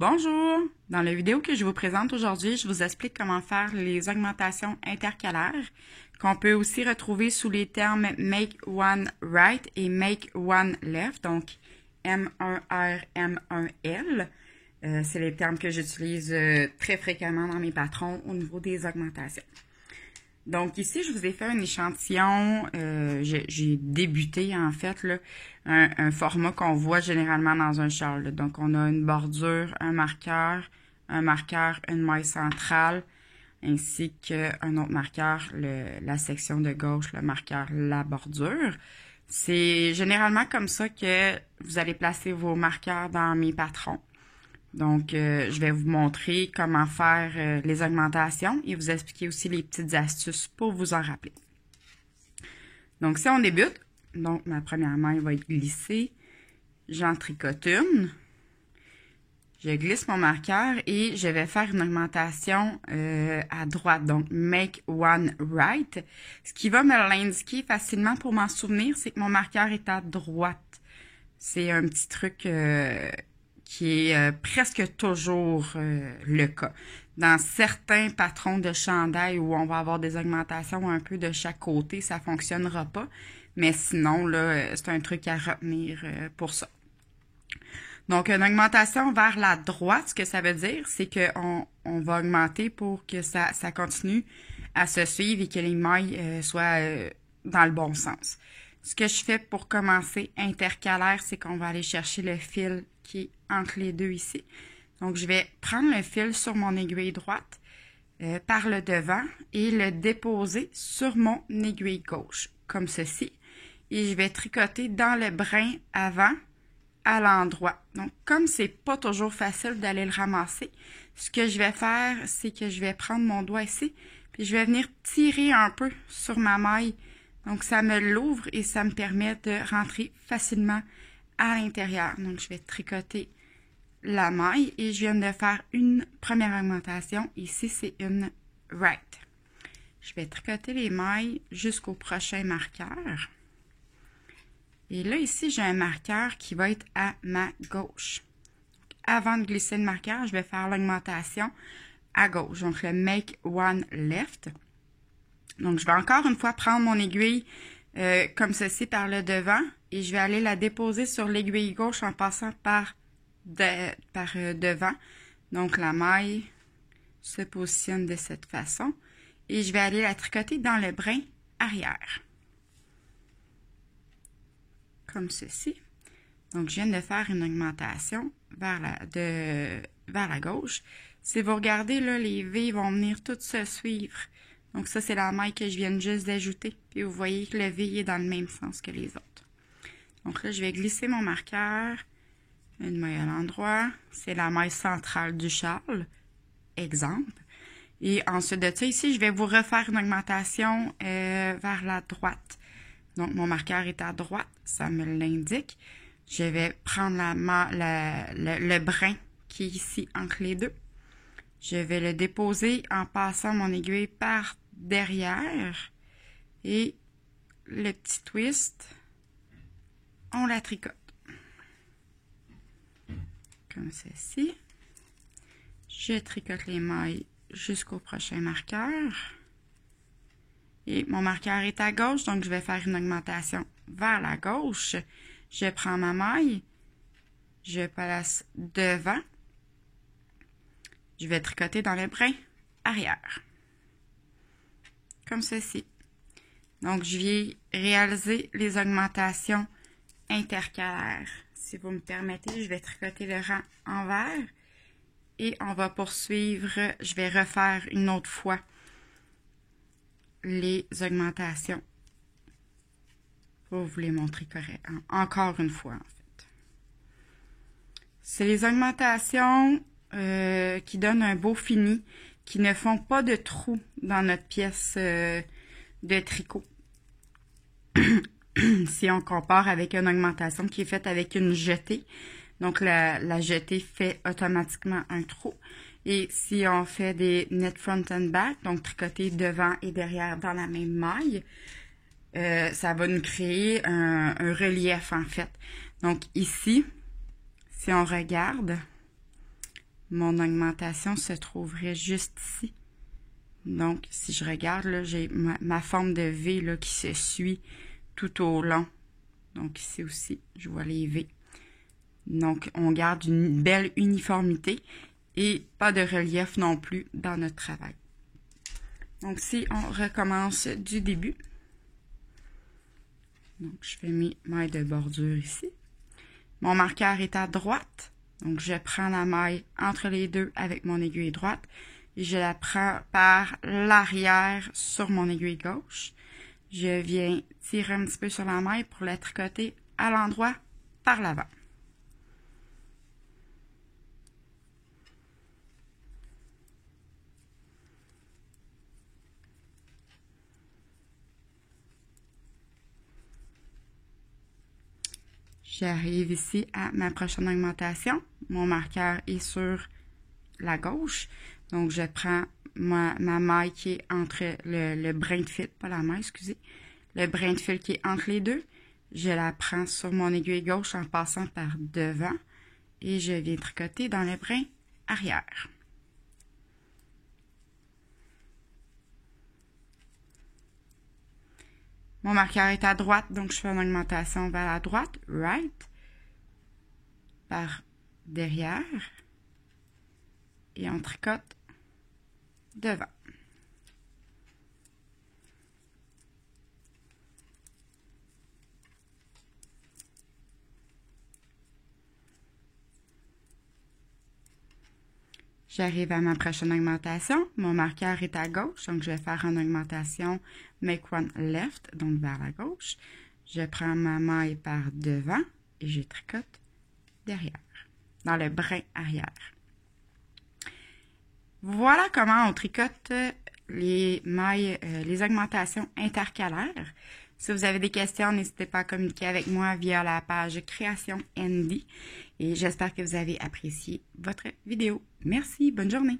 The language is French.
Bonjour! Dans la vidéo que je vous présente aujourd'hui, je vous explique comment faire les augmentations intercalaires, qu'on peut aussi retrouver sous les termes Make One Right et Make One Left, donc M1R, M1L. C'est les termes que j'utilise très fréquemment dans mes patrons au niveau des augmentations. Donc ici, je vous ai fait un échantillon, j'ai débuté en fait là, un format qu'on voit généralement dans un châle. Là. Donc on a une bordure, un marqueur, une maille centrale, ainsi qu'un autre marqueur, la section de gauche, le marqueur, la bordure. C'est généralement comme ça que vous allez placer vos marqueurs dans mes patrons. Donc, je vais vous montrer comment faire les augmentations et vous expliquer aussi les petites astuces pour vous en rappeler. Donc, si on débute, donc ma première maille va être glissée. J'en tricote une. Je glisse mon marqueur et je vais faire une augmentation à droite, donc Make One Right. Ce qui va me l'indiquer facilement pour m'en souvenir, c'est que mon marqueur est à droite. C'est un petit truc qui est presque toujours le cas. Dans certains patrons de chandail où on va avoir des augmentations un peu de chaque côté, ça ne fonctionnera pas. Mais sinon, là, c'est un truc à retenir pour ça. Donc, une augmentation vers la droite, ce que ça veut dire, c'est qu'on va augmenter pour que ça continue à se suivre et que les mailles soient dans le bon sens. Ce que je fais pour commencer intercalaire, c'est qu'on va aller chercher le fil qui est entre les deux ici. Donc, je vais prendre le fil sur mon aiguille droite par le devant et le déposer sur mon aiguille gauche, comme ceci. Et je vais tricoter dans le brin avant à l'endroit. Donc, comme c'est pas toujours facile d'aller le ramasser, ce que je vais faire, c'est que je vais prendre mon doigt ici, puis je vais venir tirer un peu sur ma maille. Donc, ça me l'ouvre et ça me permet de rentrer facilement à l'intérieur. Donc, je vais tricoter la maille et je viens de faire une première augmentation. Ici, c'est une right. Je vais tricoter les mailles jusqu'au prochain marqueur. Et là, ici, j'ai un marqueur qui va être à ma gauche. Donc, avant de glisser le marqueur, je vais faire l'augmentation à gauche. Donc, le Make One Left. Donc, je vais encore une fois prendre mon aiguille comme ceci par le devant et je vais aller la déposer sur l'aiguille gauche en passant par devant. Donc, la maille se positionne de cette façon et je vais aller la tricoter dans le brin arrière. Comme ceci. Donc, je viens de faire une augmentation vers la gauche. Si vous regardez, là, les V vont venir toutes se suivre. Donc, ça, c'est la maille que je viens juste d'ajouter. Puis, vous voyez que le V est dans le même sens que les autres. Donc, là, je vais glisser mon marqueur. Une maille à l'endroit. C'est la maille centrale du châle. Exemple. Et ensuite de ça, ici, je vais vous refaire une augmentation vers la droite. Donc, mon marqueur est à droite. Ça me l'indique. Je vais prendre le brin qui est ici entre les deux. Je vais le déposer en passant mon aiguille par derrière et le petit twist, on la tricote. Comme ceci. Je tricote les mailles jusqu'au prochain marqueur. Et mon marqueur est à gauche, donc je vais faire une augmentation vers la gauche. Je prends ma maille, je place devant. Je vais tricoter dans le brin arrière. Comme ceci. Donc, je vais réaliser les augmentations intercalaires. Si vous me permettez, je vais tricoter le rang envers. Et on va poursuivre. Je vais refaire une autre fois les augmentations. Pour vous les montrer correctement. Encore une fois, en fait. C'est les augmentations qui donnent un beau fini, qui ne font pas de trous dans notre pièce de tricot. Si on compare avec une augmentation qui est faite avec une jetée, donc la jetée fait automatiquement un trou. Et si on fait des net front and back, donc tricoter devant et derrière dans la même maille, ça va nous créer un relief en fait. Donc ici, si on regarde, mon augmentation se trouverait juste ici. Donc, si je regarde, là, j'ai ma forme de V là, qui se suit tout au long. Donc, ici aussi, je vois les V. Donc, on garde une belle uniformité et pas de relief non plus dans notre travail. Donc, si on recommence du début, donc je fais mes mailles de bordure ici. Mon marqueur est à droite, donc je prends la maille entre les deux avec mon aiguille droite et je la prends par l'arrière sur mon aiguille gauche. Je viens tirer un petit peu sur la maille pour la tricoter à l'endroit par l'avant. J'arrive ici à ma prochaine augmentation. Mon marqueur est sur la gauche. Donc, je prends ma maille qui est entre le brin de fil, pas la maille, excusez, le brin de fil qui est entre les deux. Je la prends sur mon aiguille gauche en passant par devant et je viens tricoter dans le brin arrière. Mon marqueur est à droite, donc je fais une augmentation vers la droite, right, par derrière, et on tricote devant. J'arrive à ma prochaine augmentation. Mon marqueur est à gauche, donc je vais faire une augmentation make one left, donc vers la gauche. Je prends ma maille par devant et je tricote derrière, dans le brin arrière. Voilà comment on tricote les mailles, les augmentations intercalaires. Si vous avez des questions, n'hésitez pas à communiquer avec moi via la page Création Andy. Et j'espère que vous avez apprécié votre vidéo. Merci, bonne journée.